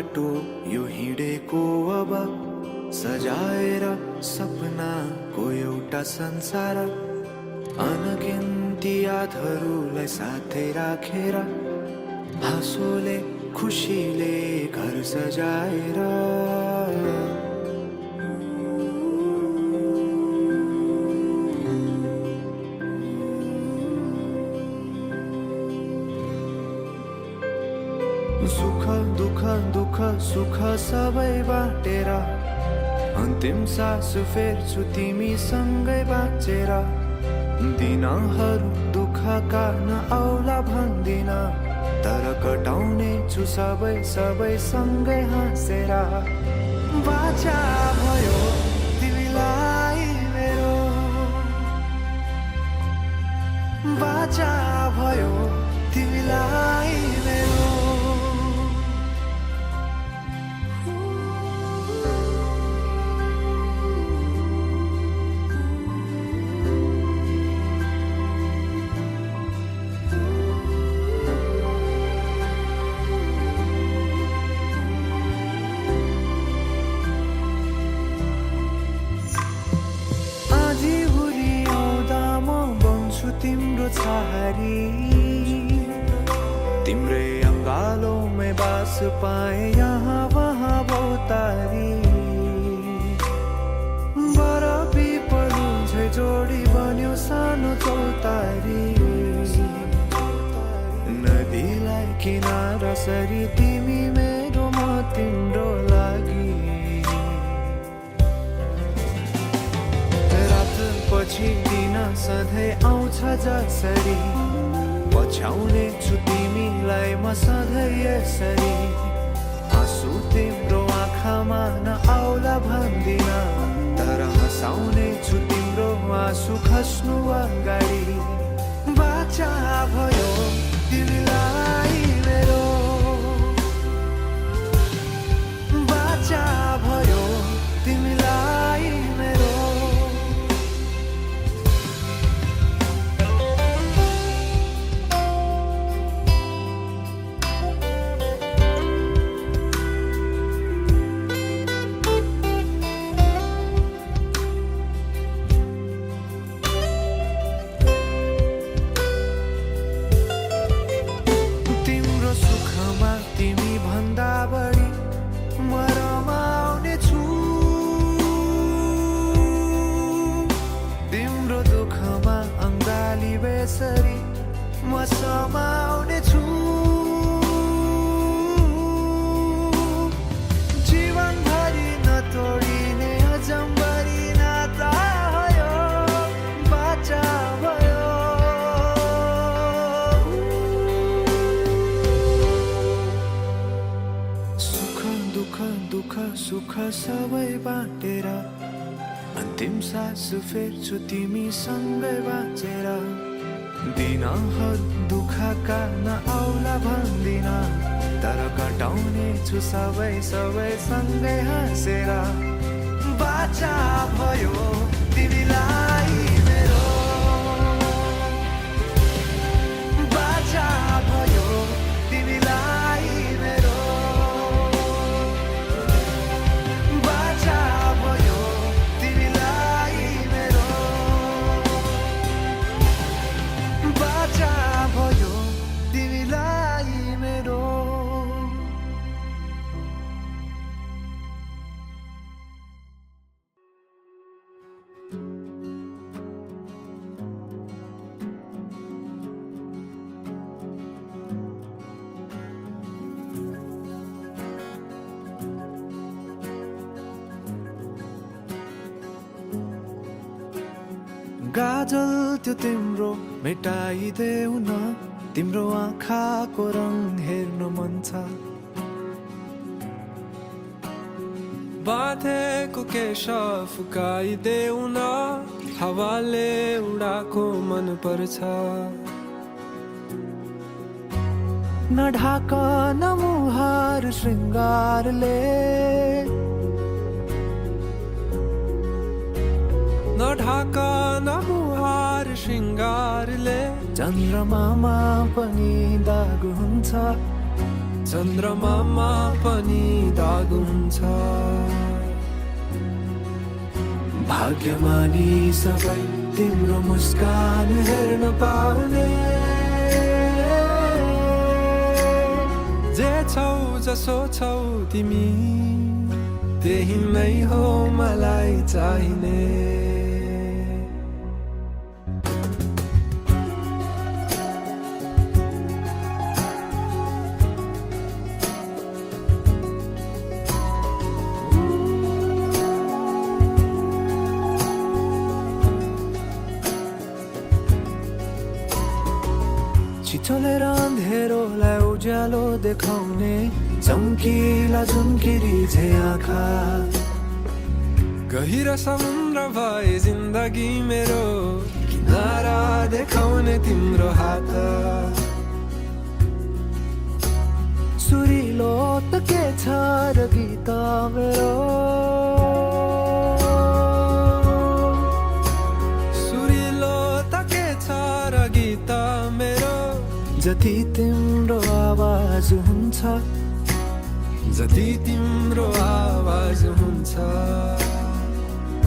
बाटो यो हिँडेको अब सजाएर सपनाको एउटा संसार अनगिन्ती यादहरूलाई साथै राखेर हाँसोले खुसीले घर सजाएर सुख दुःख दुःख सुख सबै बाटेर अन्तिम सास फेर्छु तिमीसँगै बाँचेर दिनहरू दुःखका नआउला भन्दिन तर कटाउने छु सबै सबै सँगै हाँसेर बाचा भयो तिमीलाई मेरो बाचा भयो तिमीलाई मेरो तिम्रो छहारी तिम्रै अङ्गालोमै बास पाए यहाँ वहाँ बहुतारी बर पिपलु झै जोडी बन्यो सानो चौतारी नदीलाई किनारा सरी तिमी मेरो म तिम्रो लागि पछि दिन सधैँ आउँछ जसरी पछ्याउने छु तिमीलाई म सधैँ यसरी आँसु तिम्रो आँखामा नआउला भन्दिन तर हँसाउने छु तिम्रो आँसु खस्नु अगाडि बाचा भयो तिमीलाई मेरो बाचा भयो तिमीलाई मेरो म समाउने छु जीवनभरि नतोडिने अजम्बरी नाता भयो बाचा भयो सुख दुःख दुःख सुख सबै बाटेर अन्तिम सास फेर्छु तिमीसँगै बाँचेर दिनहरू दुःखका नआउला भन्दिन तर कटाउने छु सबै सबै सँगै हाँसेर बाचा भयो तिमीलाई मेरो बाचा भयो तिमीलाई मेरो बाचा भयो तिमीलाई मेरो बाचा भयो तिमीलाई मेरो गाजल त्यो तिम्रो मेटाइदेऊ न तिम्रो आँखाको रङ हेर्नु मन छ बाँधेको केश फुकाइदेऊ न हावाले उडाको मन पर्छ नढाक न मुहार श्रृङ्गारले नढाक न मुहार श्रृङ्गारले चन्द्रमामा पनि दाग हुन्छ चन्द्रमामा पनि दाग हुन्छ भाग्यमानी सबै तिम्रो मुस्कान हेर्न पाउने जे छौ जसो छौ तिमी त्यही नै हो मलाई चाहिने छिटोलेर अँधेरोलाई उज्यालो देखाउने चम्किला झुम्किरी झै आँखा गहिरो समुद्र भए जिन्दगी मेरो किनारा देखाउने तिम्रो हात सुरिलो त के छ र गीत मेरो सुरिलो त के छ र गीत मेरो जति तिम्रो आवाज हुन्छ जति तिम्रो आवाज हुन्छ